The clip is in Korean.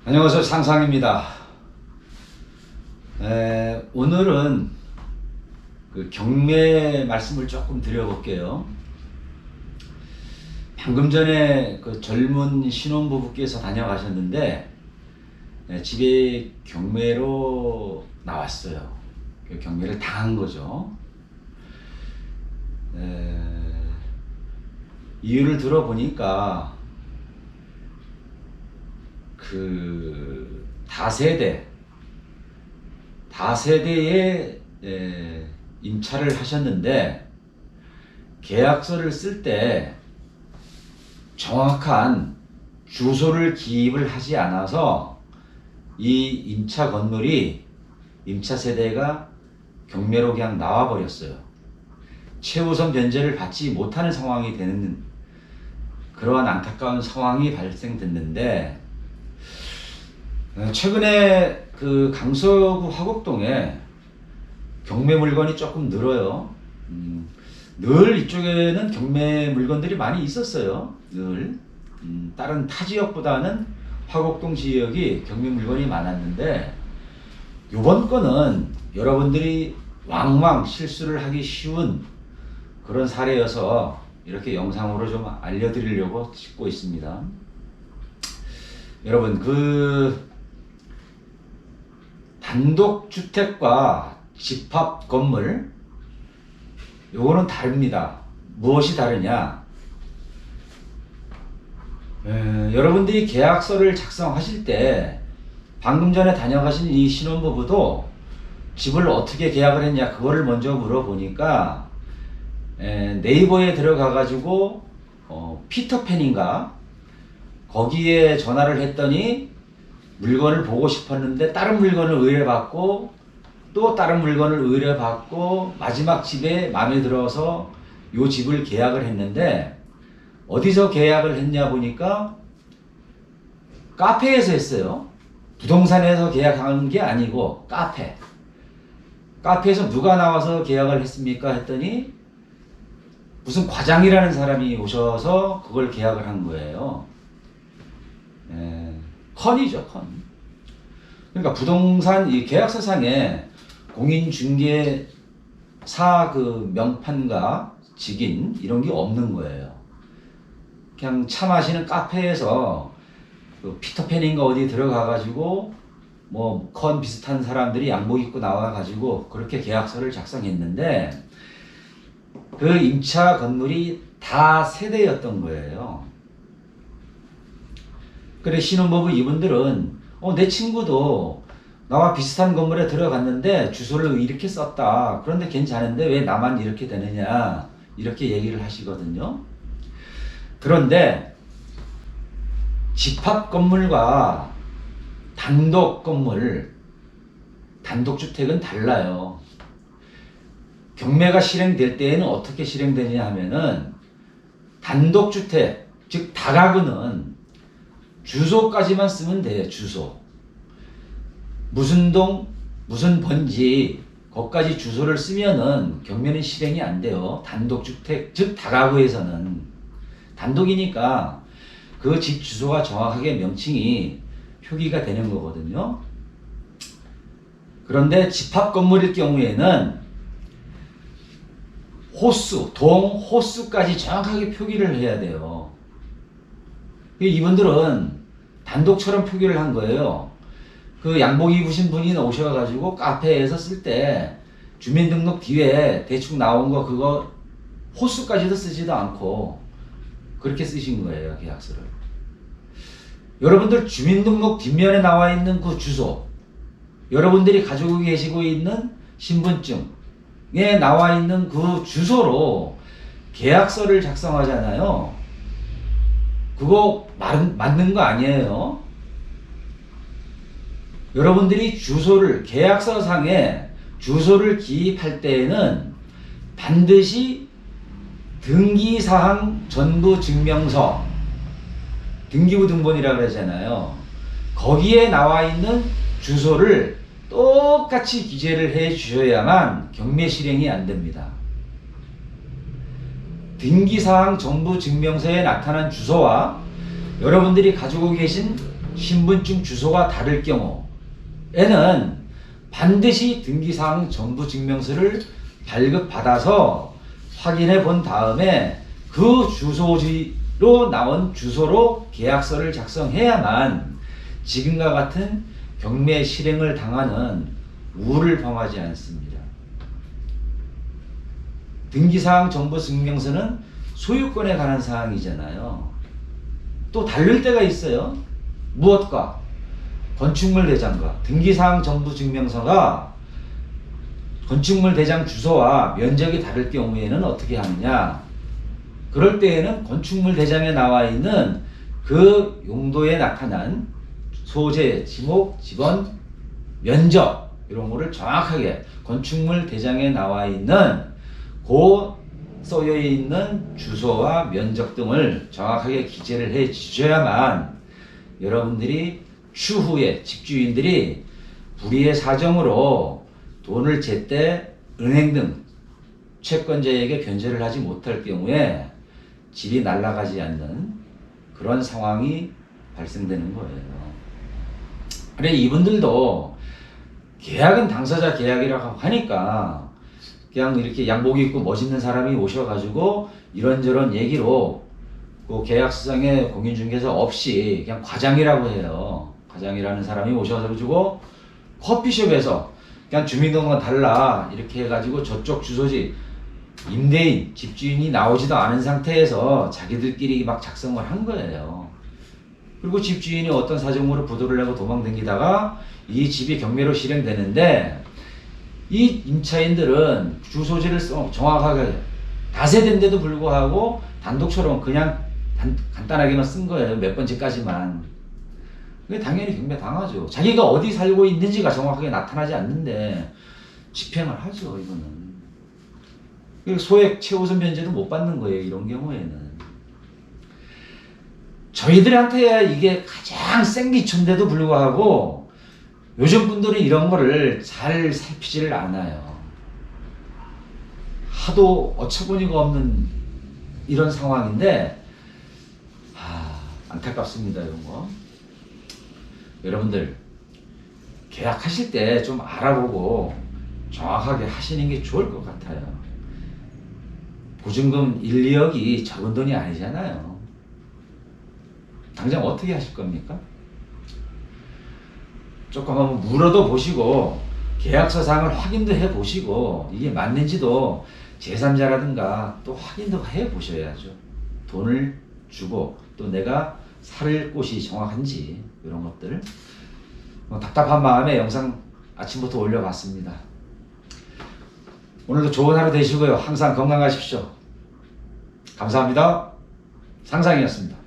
안녕하세요. 상상입니다. 오늘은 그 경매 말씀을 조금 드려볼게요. 방금 전에 그 젊은 신혼부부께서 다녀가셨는데 집에 경매로 나왔어요. 그 경매를 당한 거죠. 이유를 들어보니까 그 다세대에 임차를 하셨는데 계약서를 쓸 때 정확한 주소를 기입을 하지 않아서 이 임차 건물이 임차 세대가 경매로 그냥 나와 버렸어요. 최우선 변제를 받지 못하는 상황이 되는 그러한 안타까운 상황이 발생됐는데, 최근에 그 강서구 화곡동에 경매 물건이 조금 늘어요. 늘 이쪽에는 경매 물건들이 많이 있었어요. 늘 다른 타 지역보다는 화곡동 지역이 경매 물건이 많았는데, 요번 건은 여러분들이 왕왕 실수를 하기 쉬운 그런 사례여서 이렇게 영상으로 좀 알려드리려고 찍고 있습니다. 여러분, 그 단독주택과 집합 건물, 요거는 다릅니다. 무엇이 다르냐? 여러분들이 계약서를 작성하실 때 방금 전에 다녀가신 이 신혼부부도 집을 어떻게 계약을 했냐, 그거를 먼저 물어보니까 네이버에 들어가가지고 피터팬인가 거기에 전화를 했더니 물건을 보고 싶었는데 다른 물건을 의뢰받고 또 다른 물건을 의뢰받고 마지막 집에 마음에 들어서 요 집을 계약을 했는데, 어디서 계약을 했냐 보니까 카페에서 했어요. 부동산에서 계약한 게 아니고 카페에서 누가 나와서 계약을 했습니까 했더니 무슨 과장이라는 사람이 오셔서 그걸 계약을 한 거예요. 컨이죠, 컨. 그러니까 부동산 이 계약서상에 공인중개사 그 명판과 직인 이런 게 없는 거예요. 그냥 차 마시는 카페에서 그 피터팬인가 어디 들어가가지고 뭐 컨 비슷한 사람들이 양복 입고 나와가지고 그렇게 계약서를 작성했는데, 그 임차 건물이 다 세대였던 거예요. 그래 신혼부부 이분들은 내 친구도 나와 비슷한 건물에 들어갔는데 주소를 이렇게 썼다. 그런데 괜찮은데 왜 나만 이렇게 되느냐, 이렇게 얘기를 하시거든요. 그런데 집합 건물과 단독 건물, 단독주택은 달라요. 경매가 실행될 때에는 어떻게 실행되느냐 하면은, 단독주택, 즉 다가구는 주소까지만 쓰면 돼요. 주소. 무슨 동, 무슨 번지, 거기까지 주소를 쓰면은 경매는 실행이 안 돼요. 단독주택, 즉 다가구에서는. 단독이니까 그 집 주소가 정확하게 명칭이 표기가 되는 거거든요. 그런데 집합 건물일 경우에는 호수, 동, 호수까지 정확하게 표기를 해야 돼요. 이분들은 단독처럼 표기를 한 거예요. 그 양복 입으신 분이 오셔가지고 카페에서 쓸 때 주민등록 뒤에 대충 나온 거 그거 호수까지도 쓰지도 않고 그렇게 쓰신 거예요, 계약서를. 여러분들 주민등록 뒷면에 나와 있는 그 주소, 여러분들이 가지고 계시고 있는 신분증에 나와 있는 그 주소로 계약서를 작성하잖아요. 그거 맞는 거 아니에요. 여러분들이 주소를, 계약서상에 주소를 기입할 때에는 반드시 등기사항 전부증명서, 등기부 등본이라고 그러잖아요. 거기에 나와 있는 주소를 똑같이 기재를 해 주셔야만 경매 실행이 안 됩니다. 등기사항 정부 증명서에 나타난 주소와 여러분들이 가지고 계신 신분증 주소가 다를 경우에는 반드시 등기사항 전부 증명서를 발급받아서 확인해 본 다음에 그 주소지로 나온 주소로 계약서를 작성해야만 지금과 같은 경매 실행을 당하는 우를 범하지 않습니다. 등기사항 전부 증명서는 소유권에 관한 사항이잖아요. 또 다를 때가 있어요. 무엇과? 건축물 대장과. 등기사항 전부 증명서가 건축물 대장 주소와 면적이 다를 경우에는 어떻게 하느냐? 그럴 때에는 건축물 대장에 나와 있는 그 용도에 나타난 소재, 지목, 지번, 면적 이런 거를 정확하게 건축물 대장에 나와 있는 그 써여 있는 주소와 면적 등을 정확하게 기재를 해 주셔야만 여러분들이 추후에 집주인들이 불의의 사정으로 돈을 제때 은행 등 채권자에게 변제를 하지 못할 경우에 집이 날아가지 않는 그런 상황이 발생되는 거예요. 그래 이분들도 계약은 당사자 계약이라고 하니까 그냥 이렇게 양복 입고 멋있는 사람이 오셔가지고 이런저런 얘기로 그 계약서상에 공인중개사 없이 그냥 과장이라고 해요. 과장이라는 사람이 오셔가지고 커피숍에서 그냥 주민등록과 달라 이렇게 해가지고 저쪽 주소지 임대인, 집주인이 나오지도 않은 상태에서 자기들끼리 막 작성을 한 거예요. 그리고 집주인이 어떤 사정으로 부도를 내고 도망다니다가 이 집이 경매로 실행되는데 이 임차인들은 주소지를 정확하게 다세대인데도 불구하고 단독처럼 그냥 간단하게만 쓴 거예요. 몇 번째까지만. 당연히 경매 당하죠. 자기가 어디 살고 있는지가 정확하게 나타나지 않는데 집행을 하죠. 이거는. 소액 최우선 변제도 못 받는 거예요. 이런 경우에는. 저희들한테야 이게 가장 센 기초인데도 불구하고 요즘 분들은 이런 거를 잘 살피지를 않아요. 하도 어처구니가 없는 이런 상황인데 안타깝습니다. 이런 거. 여러분들 계약하실 때 좀 알아보고 정확하게 하시는 게 좋을 것 같아요. 보증금 1, 2억이 적은 돈이 아니잖아요. 당장 어떻게 하실 겁니까? 조금 한번 물어도 보시고 계약서 사항을 확인도 해 보시고 이게 맞는지도 제3자라든가 또 확인도 해 보셔야죠. 돈을 주고 또 내가 살 곳이 정확한지 이런 것들 답답한 마음에 영상 아침부터 올려봤습니다. 오늘도 좋은 하루 되시고요. 항상 건강하십시오. 감사합니다. 상상이었습니다.